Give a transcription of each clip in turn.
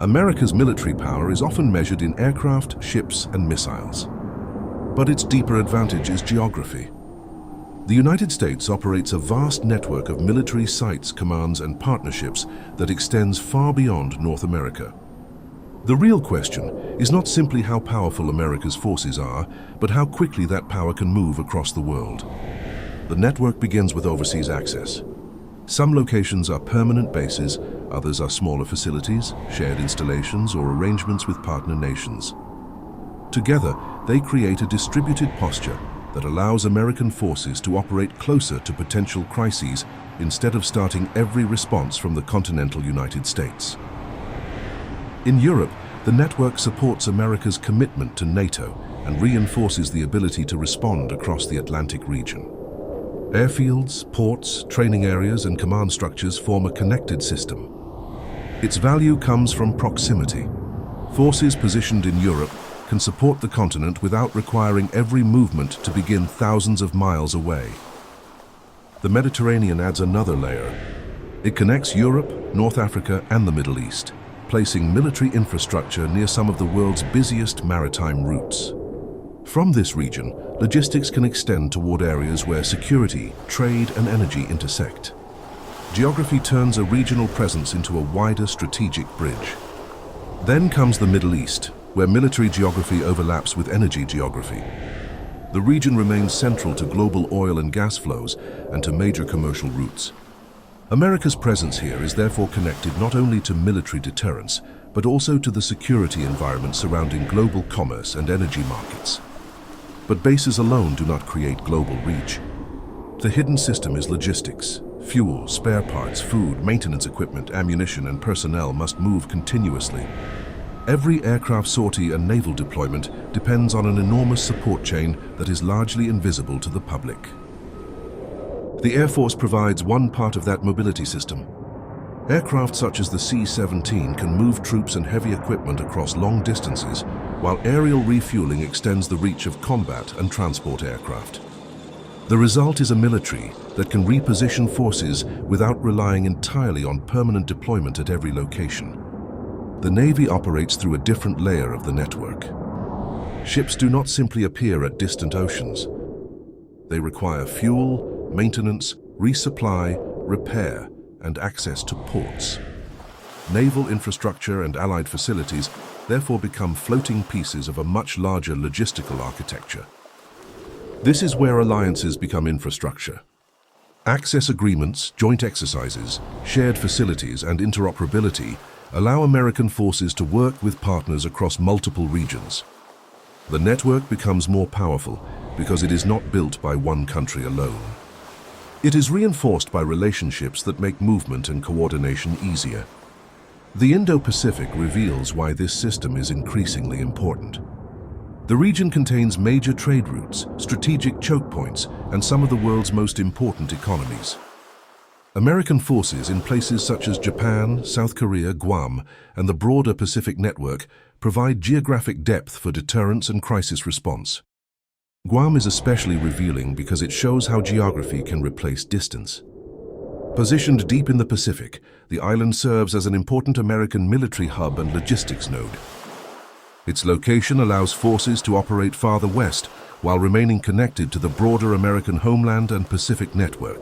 America's military power is often measured in aircraft, ships, and missiles. But its deeper advantage is geography. The United States operates a vast network of military sites, commands, and partnerships that extends far beyond North America. The real question is not simply how powerful America's forces are, but how quickly that power can move across the world. The network begins with overseas access. Some locations are permanent bases, others are smaller facilities, shared installations, or arrangements with partner nations. Together, they create a distributed posture that allows American forces to operate closer to potential crises instead of starting every response from the continental United States. In Europe, the network supports America's commitment to NATO and reinforces the ability to respond across the Atlantic region. Airfields, ports, training areas, and command structures form a connected system. Its value comes from proximity. Forces positioned in Europe can support the continent without requiring every movement to begin thousands of miles away. The Mediterranean adds another layer. It connects Europe, North Africa, and the Middle East, placing military infrastructure near some of the world's busiest maritime routes. From this region, logistics can extend toward areas where security, trade, and energy intersect. Geography turns a regional presence into a wider strategic bridge. Then comes the Middle East, where military geography overlaps with energy geography. The region remains central to global oil and gas flows and to major commercial routes. America's presence here is therefore connected not only to military deterrence, but also to the security environment surrounding global commerce and energy markets. But bases alone do not create global reach. The hidden system is logistics. Fuel, spare parts, food, maintenance equipment, ammunition, and personnel must move continuously. Every aircraft sortie and naval deployment depends on an enormous support chain that is largely invisible to the public. The Air Force provides one part of that mobility system. Aircraft such as the C-17 can move troops and heavy equipment across long distances, while aerial refueling extends the reach of combat and transport aircraft. The result is a military that can reposition forces without relying entirely on permanent deployment at every location. The Navy operates through a different layer of the network. Ships do not simply appear at distant oceans. They require fuel, maintenance, resupply, repair, and access to ports. Naval infrastructure and allied facilities therefore become floating pieces of a much larger logistical architecture. This is where alliances become infrastructure. Access agreements, joint exercises, shared facilities, and interoperability allow American forces to work with partners across multiple regions. The network becomes more powerful because it is not built by one country alone. It is reinforced by relationships that make movement and coordination easier. The Indo Pacific reveals why this system is increasingly important. The region contains major trade routes, strategic choke points, and some of the world's most important economies. American forces in places such as Japan, South Korea, Guam, and the broader Pacific network provide geographic depth for deterrence and crisis response. Guam is especially revealing because it shows how geography can replace distance. Positioned deep in the Pacific, the island serves as an important American military hub and logistics node. Its location allows forces to operate farther west while remaining connected to the broader American homeland and Pacific network.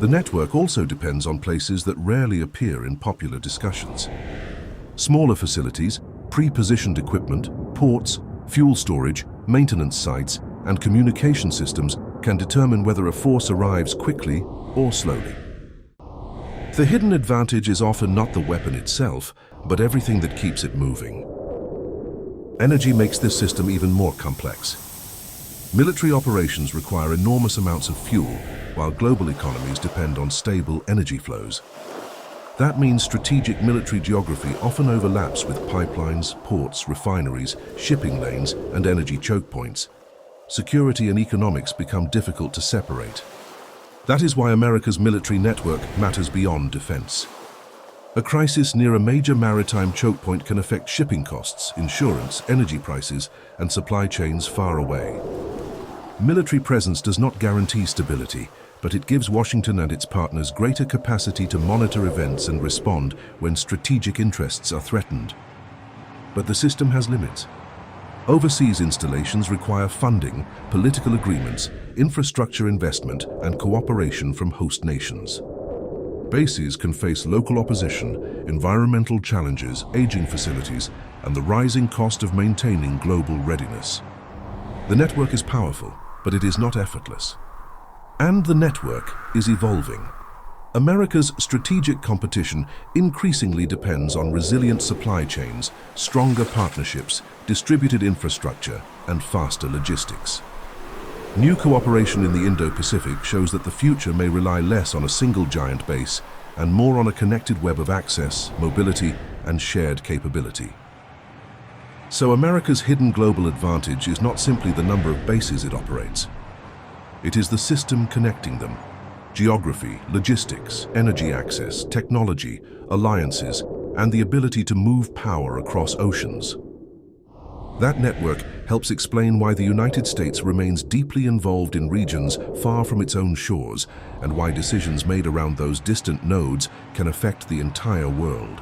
The network also depends on places that rarely appear in popular discussions. Smaller facilities, pre-positioned equipment, ports, fuel storage, maintenance sites, and communication systems can determine whether a force arrives quickly or slowly. The hidden advantage is often not the weapon itself, but everything that keeps it moving. Energy makes this system even more complex. Military operations require enormous amounts of fuel, while global economies depend on stable energy flows. That means strategic military geography often overlaps with pipelines, ports, refineries, shipping lanes, and energy choke points. Security and economics become difficult to separate. That is why America's military network matters beyond defense. A crisis near a major maritime choke point can affect shipping costs, insurance, energy prices, and supply chains far away. Military presence does not guarantee stability, but it gives Washington and its partners greater capacity to monitor events and respond when strategic interests are threatened. But the system has limits. Overseas installations require funding, political agreements, infrastructure investment, and cooperation from host nations. Bases can face local opposition, environmental challenges, aging facilities, and the rising cost of maintaining global readiness. The network is powerful, but it is not effortless. And the network is evolving. America's strategic competition increasingly depends on resilient supply chains, stronger partnerships, distributed infrastructure, and faster logistics. New cooperation in the Indo Pacific shows that the future may rely less on a single giant base and more on a connected web of access, mobility, and shared capability. So America's hidden global advantage is not simply the number of bases it operates. It is the system connecting them. Geography, logistics, energy access, technology, alliances, and the ability to move power across oceans. That network helps explain why the United States remains deeply involved in regions far from its own shores, and why decisions made around those distant nodes can affect the entire world.